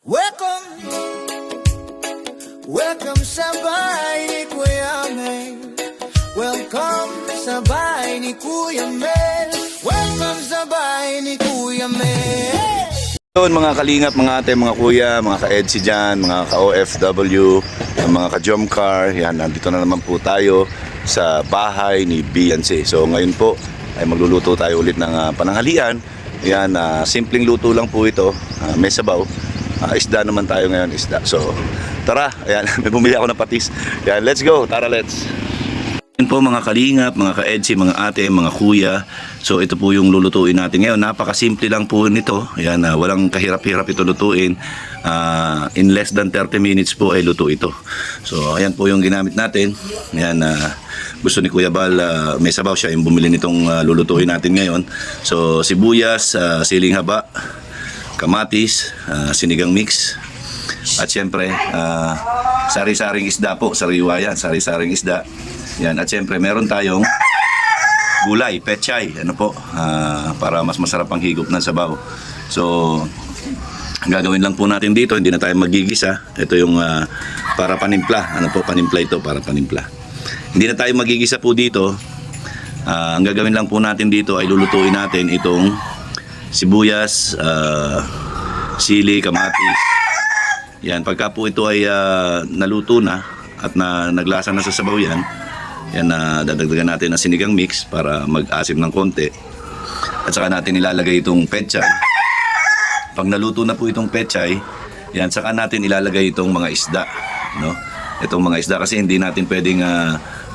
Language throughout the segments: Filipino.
Welcome, welcome sa bahay ni Kuya Mel. Welcome sa bahay ni Kuya Mel. Welcome sa bahay ni Kuya Mel. Yun mga kalingap, mga ate, mga kuya, mga ka-EDC dyan, mga ka-OFW, mga ka-Jomcar. Yan, nandito na naman po tayo sa bahay ni Beyonce. So ngayon po ay magluluto tayo ulit ng pananghalian. Yan, simpleng luto lang po ito, may sabaw. Isda naman tayo ngayon, isda. So tara, ayan, may bumili ako ng patis. Yan, let's go, tara, let's. Yan po mga kalingap, mga ka-EDC, mga ate, mga kuya. So ito po yung lulutuin natin ngayon. Napakasimple lang po nito. Yan, walang kahirap-hirap ito lutuin. In less than 30 minutes po ay luto ito. So ayan po yung ginamit natin. Yan, gusto ni Kuya Bal, may sabaw siya yung bumili nitong lulutuin natin ngayon. So sibuyas, siling haba, kamatis, sinigang mix. At syempre, sari-saring isda po, sariwa yan, sari-saring isda. Yan, at syempre meron tayong gulay, pechay, ano po, para mas masarap ang higop ng sabaw. So, ang gagawin lang po natin dito, hindi na tayo magigisa. Ito yung para panimpla, ano po, panimpla ito, para panimpla. Hindi na tayo magigisa po dito. Ang gagawin lang po natin dito ay lulutuin natin itong sibuyas, sili, kamatis. Yan, pagka po ito ay naluto na at naglasa na sa sabaw yan, dadagdagan natin ng sinigang mix para mag-asim ng konti. At saka natin ilalagay itong pechay. Pag naluto na po itong pechay, yan, saka natin ilalagay itong mga isda, no? Itong mga isda kasi hindi natin pwedeng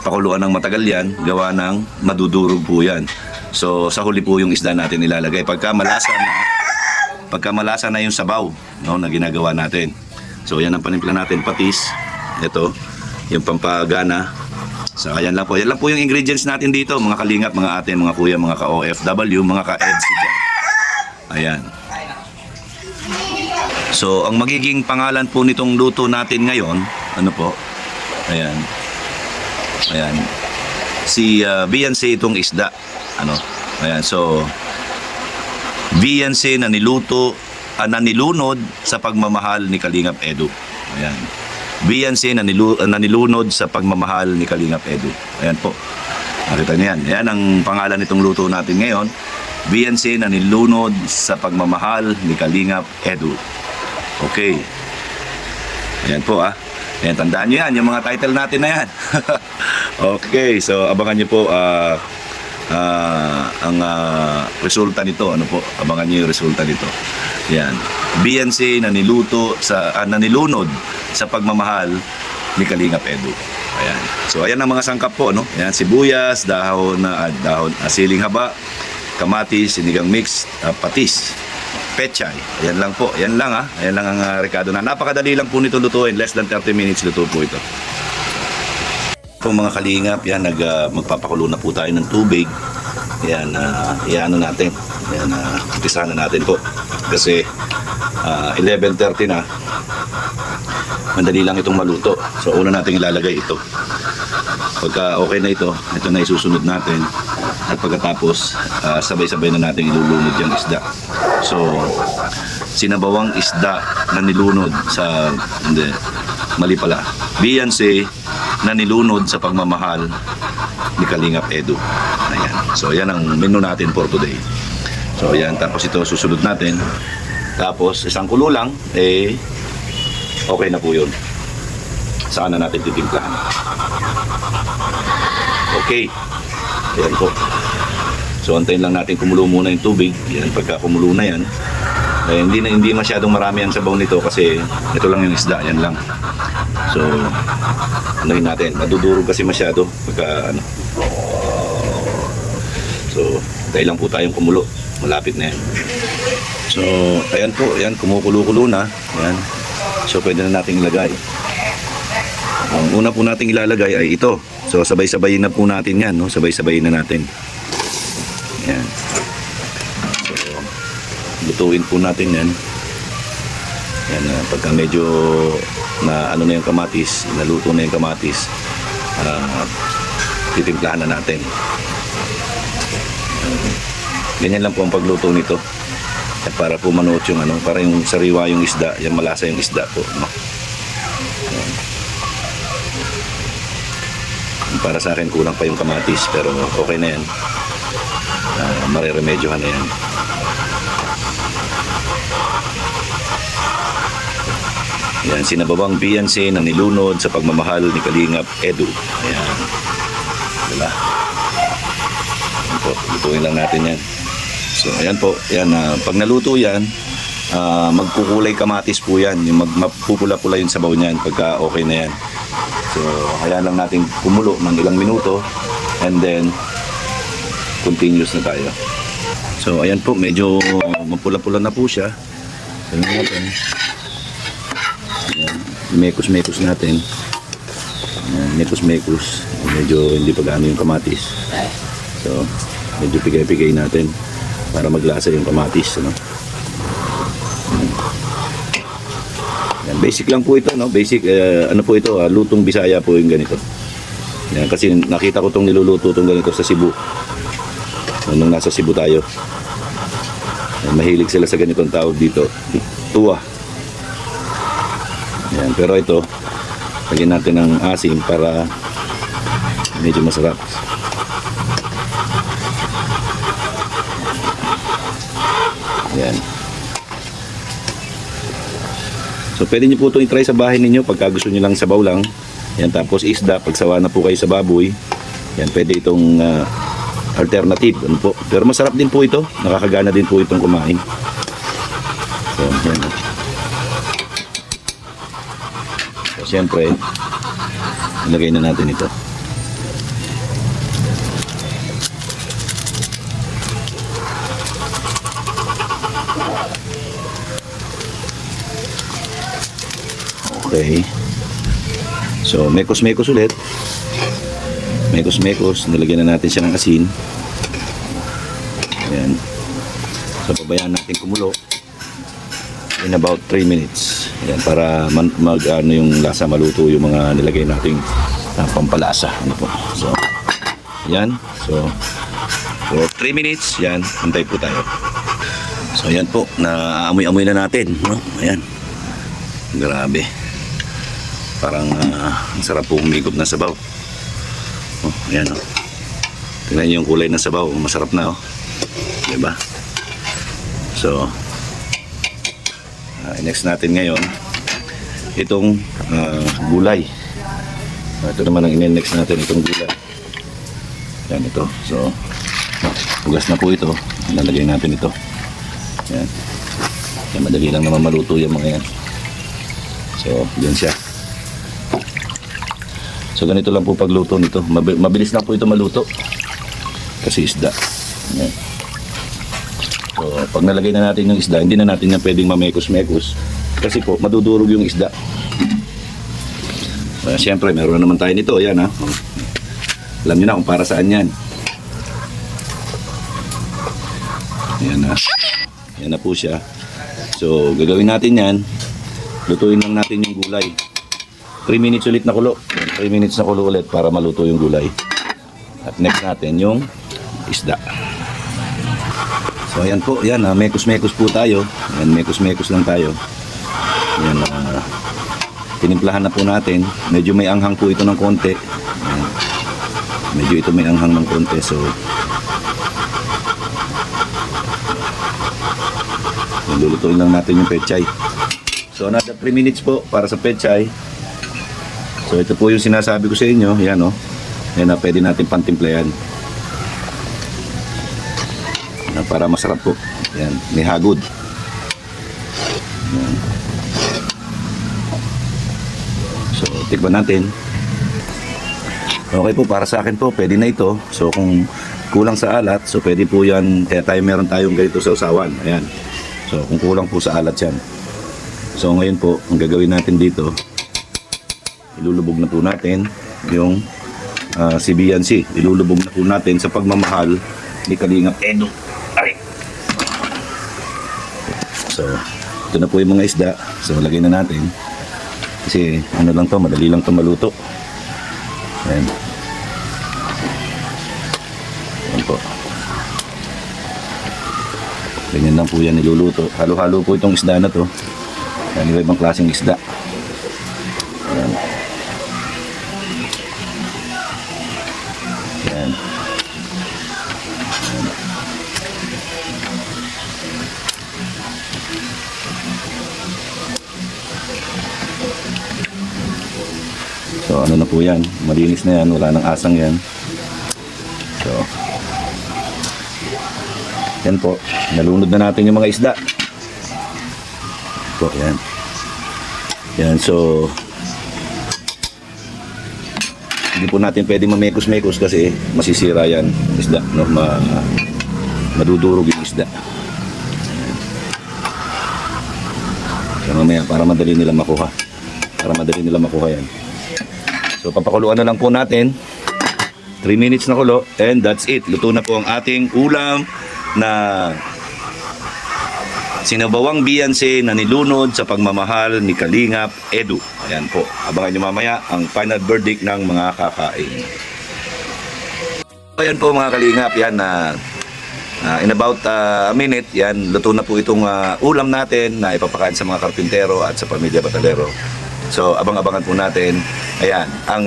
pakuluan ng matagal yan, gawa ng madudurog po yan. So sa huli po yung isda natin ilalagay pagka malasa na yung sabaw, no, na ginagawa natin. So yan ang panimpla natin, patis, ito yung pampagana. So ayan lang po. Yan lang po yung ingredients natin dito, mga kalingap, mga ate, mga kuya, mga ka-OFW, mga ka-EDC dyan. Ayan. So ang magiging pangalan po nitong luto natin ngayon, ano po? Ayan. Ayan. Si Beyonce itong isda. Ano? Ayan. So Beyonce na nilunod sa pagmamahal ni Kalingap Edu. Ayan. Beyonce na nilunod sa pagmamahal ni Kalingap Edu. Ayan po. Nakita niyo yan. Ayan ang pangalan nitong luto natin ngayon. Beyonce na nilunod sa pagmamahal ni Kalingap Edu. Okay. Ayan po Ayan, tandaan niyo yan. Yung mga title natin na yan. Okay. So abangan niyo po ang resulta nito. Ano po? Abangan niyo yung resulta nito. Ayan. Beyonce na nilunod sa pagmamahal ni Kalingap Edu. Ayan. So ayan ang mga sangkap po, no? Ayan, sibuyas, dahon, siling haba, kamatis, sinigang mix, patis, pechay. Ayan lang po. Ayan lang Ayan lang ang rekado na. Napakadali lang po nito lutuin. Less than 30 minutes luto po ito. Po mga kalingap, yan magpapakulo na po tayo ng tubig. Yan, iano natin. Yan, umpisahan na natin po. Kasi 11:30 na. Madali lang itong maluto. So una natin ilalagay ito. Pagka okay na ito na isusunod natin. At pagkatapos sabay-sabay na natin ilulunod yung isda. So sinabawang isda na nilunod sa mali pala. Beyonce na nilunod sa pagmamahal ni Kalingap Edu. Ayan. So yan ang menu natin for today. So yan, tapos ito susunod natin. Tapos isang kulo lang, okay na po yun. Saan na natin titimplahan. Okay. Ayan po. So antayin lang natin kumulo muna yung tubig. Yan, pagka kumulo na yan, hindi masyadong marami ang sabaw nito kasi ito lang yung isda, yan lang. So anuhin natin, madudurog kasi masyado pagka So tayo lang po tayong kumulo. Malapit na yan. So ayan po, ayan, kumukulo-kulo na. Ayan. So pwede na nating ilagay. Ang una po nating ilalagay ay ito. So sabay-sabayin na po natin yan, no? Sabay-sabayin na natin. Ayan. So lutuin po natin yan. Yan, pagka medyo na na yung kamatis, naluto na yung kamatis, titimplahan na natin. Ganyan lang po ang pagluto nito. Para po manuot yung ano, para yung sariwa yung isda, yung malasa yung isda po, no? Ayan. Para sa akin kulang pa yung kamatis, pero okay na yan. Mareremedyohan na yan. Yan, sinabawang Beyonce na nilunod sa pagmamahal ni Kalingap Edu. Ayan. Diba? Ayan po, lutuin lang natin yan. So, ayan po. Ayan, pag naluto yan, magkukulay kamatis po yan. Yung magpupula-pula yung sabaw niyan pagka okay na yan. So, hayaan lang natin kumulo ng ilang minuto and then continuous na tayo. So, ayan po, medyo mapula-pula na po siya. Ayan natin. Ayan, mekos-mekos natin. Ayan, mekos-mekos. Medyo hindi pa gaano yung kamatis. So, medyo pigay-pigay natin para maglasa yung kamatis, ano? Yan, basic lang po ito, no? Basic, ano po ito, lutong Bisaya po yung ganito. Yan, kasi nakita ko itong niluluto itong ganito sa Cebu. Nung nasa Cebu tayo. Yan, mahilig sila sa ganitong tawag dito. Tuwa. Yan, pero ito, lagyan natin ng asin para medyo masarap. Yan. So pwede nyo po itong i-try sa bahay ninyo pagka gusto nyo lang sabaw lang. Yan, tapos isda, pag sawa na po kayo sa baboy. Yan, pwede itong alternative, ano po. Pero masarap din po ito, nakakagana din po itong kumain. So yan. So siyempre, ilagay na natin ito. Okay. So, mekos-mekos ulit. Mekos-mekos. Nilagyan na natin siya ng asin. Ayan. So, pabayaan natin kumulo in about 3 minutes. Ayan, para ano yung lasa maluto yung mga nilagay nating pampalasa. Ano po. So, ayan. So, for 3 minutes, yan. Hintay po tayo. So, ayan po. Naamoy-amoy na natin. No? Ayan. Grabe. Parang ang sarap po humigop na sabaw. Oh, ayan oh. Tingnan niyo yung kulay ng sabaw, masarap na oh. 'Di ba? So, next natin ngayon itong gulay. Ito naman ang next natin, itong gulay. Yan ito. So, hugas na po ito. Lalagay natin ito. Yan. Yan, madali lang naman maluto yung mga yan. So, yan siya. So ganito lang po pagluto nito. Mabilis lang po ito maluto. Kasi isda. Ayan. So pag nalagay na natin yung isda, hindi na natin yan pwedeng mamekos-mekos. Kasi po madudurog yung isda. Siyempre meron na naman tayo nito. Ayan ha. Alam nyo na kung para saan yan. Ayan na. Ayan na po siya. So gagawin natin yan. Lutuin lang natin yung gulay. 3 minutes ulit na kulo. 3 minutes na kulo ulit para maluto yung gulay. At next natin yung isda. So ayan po, ayan, mekos-mekos po tayo. Ayan, mekos-mekos lang tayo. Ayan, tinimplahan na po natin. Medyo may anghang po ito ng konti. Ayan. Medyo ito may anghang ng konti. So lulutuin lang natin yung pechay. So another 3 minutes po para sa pechay. So ito po yung sinasabi ko sa inyo. Yan o. Yan na, pwede natin pantimplayan. Para masarap po. Yan, may hagod. Yan. So tikman natin. Okay po, para sa akin po, pwede na ito. So kung kulang sa alat, so pwede po yan. Kaya meron tayong ganito sa usawan. Ayan. So kung kulang po sa alat yan. So ngayon po, ang gagawin natin dito, ilulubog na po natin yung si Beyonce. Ilulubog na po natin sa pagmamahal ni Kalingap Edu. Ay. So, ito na po yung mga isda. So, lagay na natin. Kasi, ano lang to, madali lang to maluto. Ayan. Ayan po. Ganyan lang po yan niluluto. Halo-halo po itong isda na to. Yan, iba-ibang klaseng isda. Yan. Yan. So ano na po yan, malinis na yan, wala nang asang yan. So yan po, nalunod na natin yung mga isda. Po, yan. Yan, so hindi po natin pwede mamekos-mekos kasi masisira yan isda, no? Madudurog yung isda. So mamaya para madali nila makuha. Yan. So papakuluan na lang po natin. 3 minutes na kulo and that's it. Luto na po ang ating ulam na sinabawang Beyonce na nilunod sa pagmamahal ni Kalingap Edu. Ayan po. Abangan nyo mamaya ang final verdict ng mga kakain. Ayan po mga Kalingap. Yan na in about a minute, yan, luto na po itong ulam natin na ipapakain sa mga karpintero at sa pamilya Batalero. So, abang-abangan po natin. Ayan, ang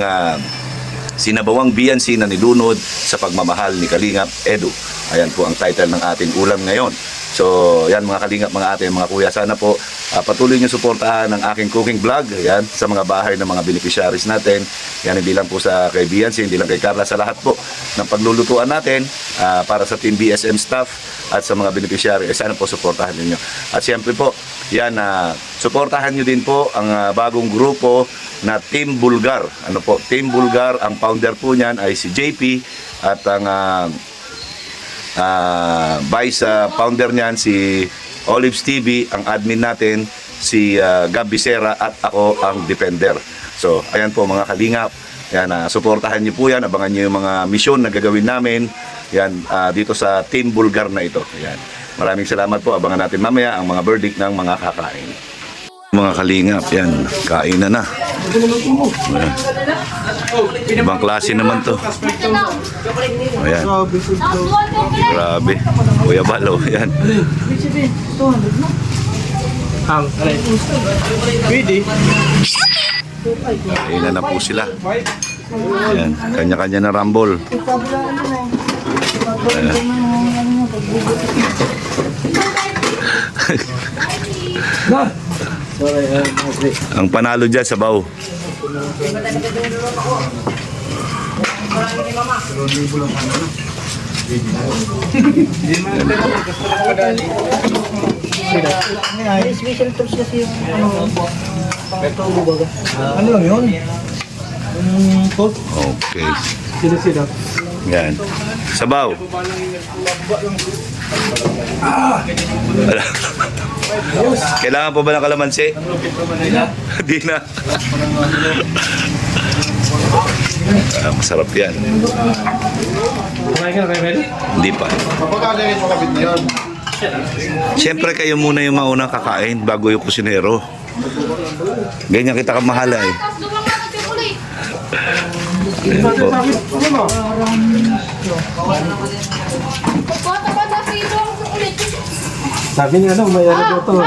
sinabawang Beyonce na nilunod sa pagmamahal ni Kalingap Edu. Ayan po ang title ng ating ulam ngayon. So, yan mga Kalingap, mga ate, mga kuya, sana po patuloy nyo suportahan ang aking cooking vlog. Yan, sa mga bahay ng mga beneficiaries natin. Yan, hindi lang po sa kay Beyonce, hindi lang kay Carla, sa lahat po ng paglulutuan natin para sa Team BSM staff at sa mga beneficiary. Sana po suportahan ninyo. At siyempre po, yan, suportahan nyo din po ang bagong grupo na Team Bulgar. Ano po, Team Bulgar, ang founder po niyan ay si JP at ang vice founder niyan si Olives TV, ang admin natin si Gab Bisera at ako ang defender. So, ayan po mga Kalingap. Yan, suportahan niyo po yan, abangan niyo yung mga misyon na gagawin namin. Yan, dito sa Team Bulgar na ito. Yan. Maraming salamat po. Abangan natin mamaya ang mga verdict ng mga kakain. Mga Kalingap, yan, kain na. Ayan. Ibang klase naman to. Ayan. Grabe. Kuya Balo, yan. Kain na po sila. Ayan, kanya-kanya na rumble. Ang panalo dyan sa baw. Special tools kasi yung Ano lang yun? Okay. Sila. Yan. Sabaw. Kailangan pa ba ng kalamansi? Di na. Masarap yan. Hindi pa. Siyempre kayo muna yung maunang kakain bago yung kusinero. Ganyan kita kamahala eh. Ayan po. Sabi niya may ano to.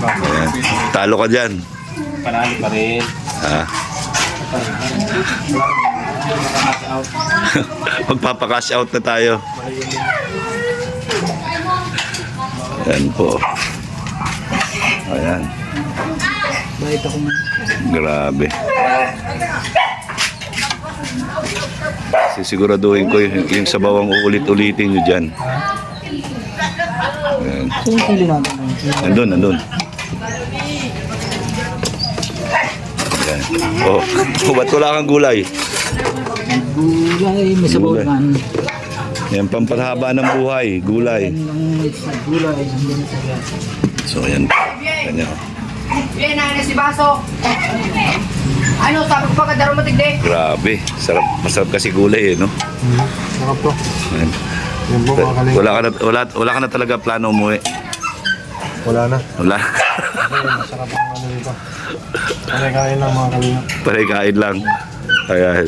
Ayan. Talo ka dyan. Panalo pa rin. Ha? Magpapakash out na tayo. Ayan po. Ayan. Bakit ako Grabe. Sisiguraduhin ko yung sabawang uulit-ulitin nyo dyan. Ayan. yung pili natin? Nandun. Ayan. Oh, ba't wala kang gulay? Gulay, may sabaw Gulay. naman. Yan, pamparhaba ng buhay, gulay. Gulay, nandiyan sa gas. So, ayan. Ganyan. Yan na si Baso. Ano, sabi ko pa kadaro matigde. Grabe. Masarap kasi gulay eh, no? Sarap to. Ayan. Yan po mga Kalingap. Wala ka na talaga plano umuwi. Wala na. Wala. Masarap ang ano dito. Kain lang mga Kalingap. Kain lang. Ayan.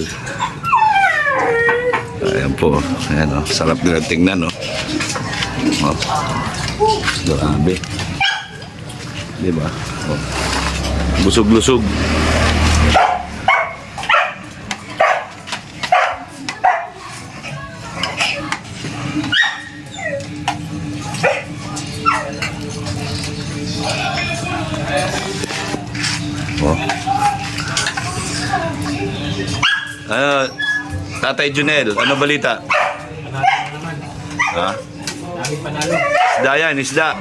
Ayan po. Ayan, oh. Sarap nila tingnan, oh. Oh. Grabe. Diba? Oh. Busog-lusog. Oh. Tatay Junel, ano balita? Ha? Isda yan, isda.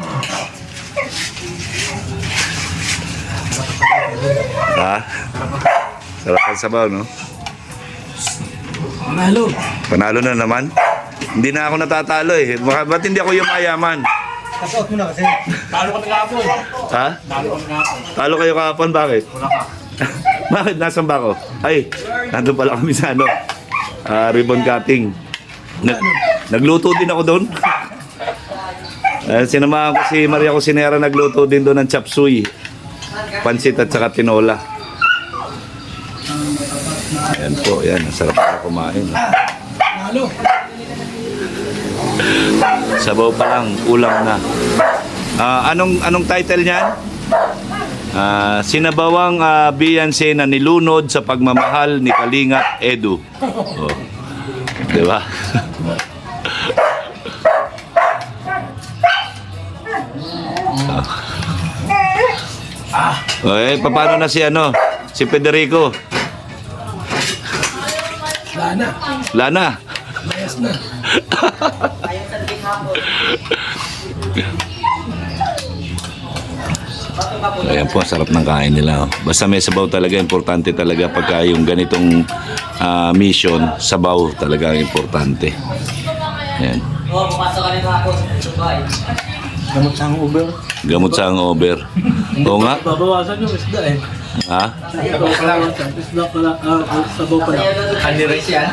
Ha? Sarap ang sabaw, no? Panalo. Panalo na naman. Hindi na ako natatalo eh. Ba't hindi ako yung mayaman? Kasot mo na kasi. Talo kami kahapon. Ha? Talo kami kahapon. Talo kayo kahapon, bakit? Wala ka. Bakit? Nasaan ba ako? Ay, nandun pala kami sa ano, ribbon cutting. Nagluto din ako doon. Sinamahan ko si Maria Cusinera, nagluto din doon ng chop suey. Pansit at saka tinola. Ayan po, yan. Ang sarap na kumain. Panalo. Sabaw pa lang, ulam na. Anong title niyan? Sinabawang Beyonce na nilunod sa pagmamahal ni Kalinga Edu. Oh. Diba? Okay, paano na si ano? Si Federico? Lana. Lana? Layas na. Ayan po, sarap ng kain nila. Oh. Basta may sabaw talaga, importante talaga pagka yung ganitong mission, sabaw talaga ang importante. Ayan. Gamot sa Uber. Gamot sa hangover. Oo nga. Babawasan yung isda eh. Ha? Isda pala. Sabaw pala. Aniris yan.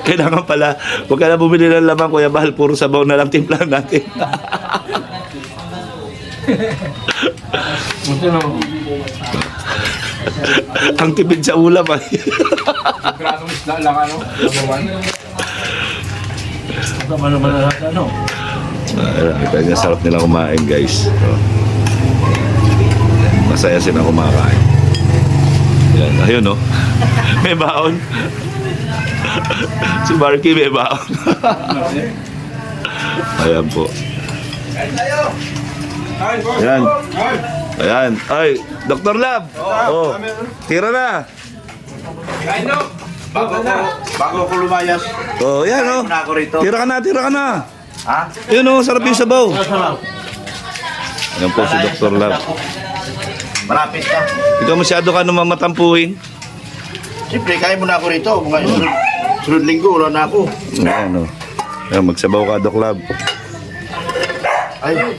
Kailangan pala, huwag ka na bumili ng lamang, Kuya Bahal, puro sabaw na lang timplahan natin. Ang tipid sa ulam ay. Granong isda lang ano. Labawan. Tama naman na lahat ano. Kita niya, sarap nila kumain, guys. So, masaya sila kumakain. Yan, ayun no. May baon. Si Marky may baon. Ayan po. Ayan. Ayan. Ay, Dr. Lab. Oh, tira na. Kain no. Bago ko lumayas. Oh, yan oh. Muna ako rito. Tira ka na, tira ka na. Ha? Yun oh, sarap yung sabaw. Ayan po si Dr. Lab. Malapit ka. Ikaw masyado ka naman matampuhin. Siyempre, kain muna ako rito. Mga sunod linggo, wala na ako. Ayan oh. Ayan, magsabaw ka, Doc Lab. Ay, Ayan.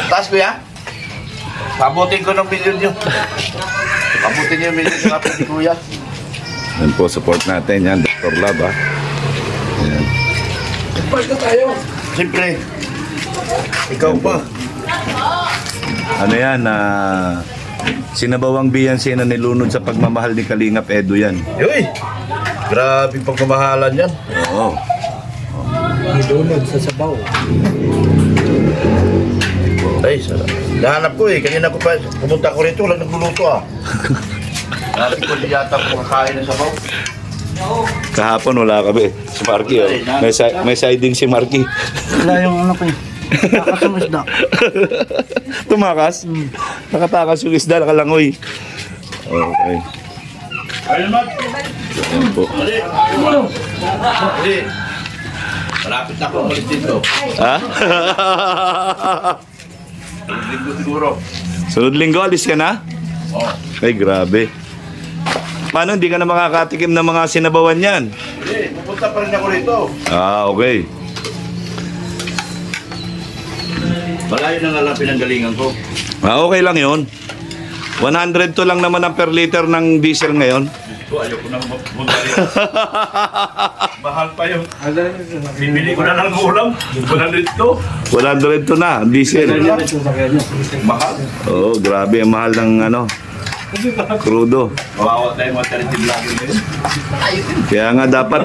taas ko ya. Pabutin ko ng milyon nyo. Pabutin nyo yung milyon nyo kapit ni Kuya. Yan po, support natin yan, Dr. Lab ha. Ayan. Siyempre, ikaw pa. Ano yan, sinabawang Beyonce na nilunod sa pagmamahal ni Kalingap Edu yan. Yoy, grabe pagmamahalan yan. Oo. Nilunod sa sabaw. Ay, sarap. Nahanap ko eh. Kanina ko pa, pumunta ko rito, walang nagluluto ah. Dati ko di yata kumakain ng sabaw. Kahapon wala kami. Si Marky oh. May siding si Marky. Wala yung ano ko eh. Takas yung isda. Tumakas? Nakatakas yung isda, nakalangoy. Okay. Ayun, Mag. Ayan po. Hindi. Malapit na ako ulit dito. Ha? Linggo siguro. Sunod linggo, alis ka na? Oh. Ay, grabe. Paano, hindi ka na makakatikim ng mga sinabawan yan? Hindi, pupunta pa rin ako rito. Ah, okay. Malayo na nga lang pinanggalingan ko. Ah, okay lang yun. 100 to lang naman ang per liter ng diesel ngayon. So, ayaw ko nang pupunta rito. Mahal pa yun. Bibili ko na lang ng ulam. 100 to. 100 to na, ang diesel. Mahal. Oo, grabe ang mahal ng ano. Crudo. Kawawa tayo mga charity vlogger ngayon. Kaya nga dapat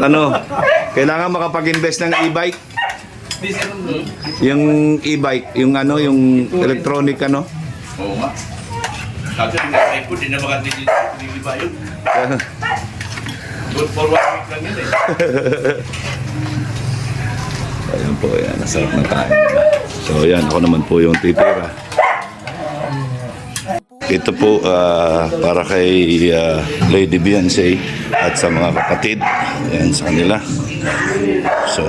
kailangan makapag-invest ng e-bike. Yung e-bike, yung yung electronic Oo nga. Kasi yung iPhone, di na makatiliba yun. Good for 1 week lang yun Ayan po, ayan. Nasarap na tayo. So, ayan. Ako naman po yung titira. Ito po para kay Lady Beyonce at sa mga kapatid. Ayan, sa kanila. So,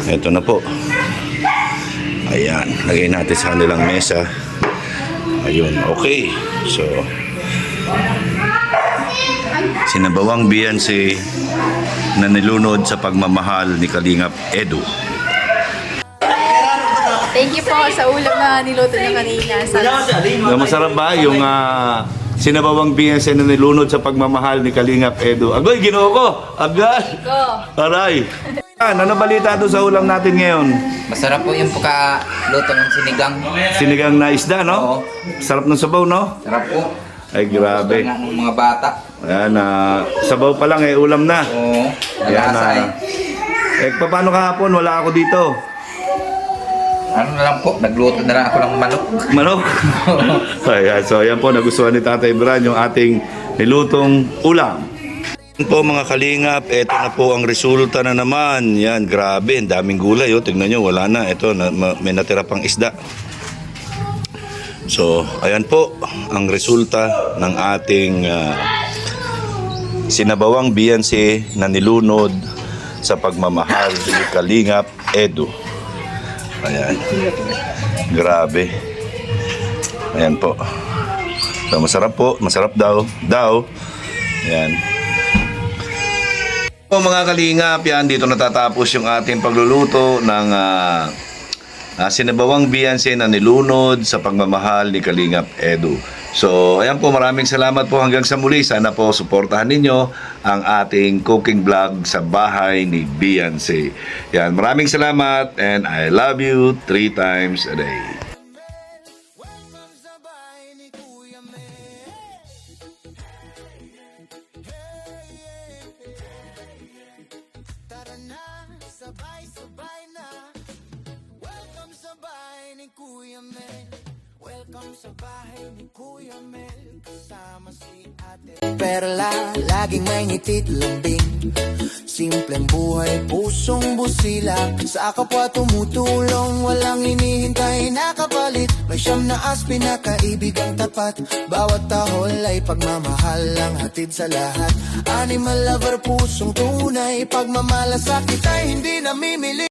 ito na po. Ayan. Lagay natin sa kanilang mesa. Ayun, okay. So, sinabawang Beyonce na nilunod sa pagmamahal ni Kalingap Edu. Thank you po sa ulam na niluto niyo kanina. Masarap ba yung sinabawang Beyonce na nilunod sa pagmamahal ni Kalingap Edu? Agoy, ginoo ko! Agad! Aray! Ano balita doon sa ulam natin ngayon? Masarap po yung pagkaluto ng sinigang. Sinigang na isda, no? Oo. Sarap ng sabaw, no? Sarap po. Ay, grabe. Gusto ng mga bata. Ayan, sabaw pa lang ulam na. Oo. Ayan, Malasa paano kahapon? Wala ako dito. Ano na lang po, nagluto na lang ako ng manok. Manok? Ayan, so ayan po, nagustuhan ni Tatay Bran yung ating nilutong ulam. Yan po mga kalingap, eto na po ang resulta na naman. Yan, grabe, ang daming gulay. Tignan nyo, wala na. Ito, may natira pang isda. So, ayan po ang resulta ng ating sinabawang Beyonce na nilunod sa pagmamahal ni Kalingap Edu. Ayan. Grabe. Ayan po. So, masarap po. Masarap daw. Ayan. Po mga kalingap, yan, dito natatapos yung ating pagluluto ng sinabawang Beyonce na nilunod sa pagmamahal ni Kalingap Edu. So, ayan po, maraming salamat po hanggang sa muli. Sana po suportahan ninyo ang ating cooking vlog sa bahay ni Beyonce. Yan, maraming salamat and I love you 3 times a day. Welcome sa bahay ni Kuya Mel. Tara na, sabay-sabay na. Welcome sa bahay ni Kuya Mel. Welcome sa bahay ni Kuya Mel. Kasama si Ate Perla, laging may ngitit lambing. Simpleng buhay, pusong busila. Sa kapwa tumutulong, walang hinihintay na kapalit. May siyam na aspi na kaibigang tapat. Bawat tahol ay pagmamahal ang hatid sa lahat. Animal lover, pusong tunay. Pagmamalasakit ay hindi namimili.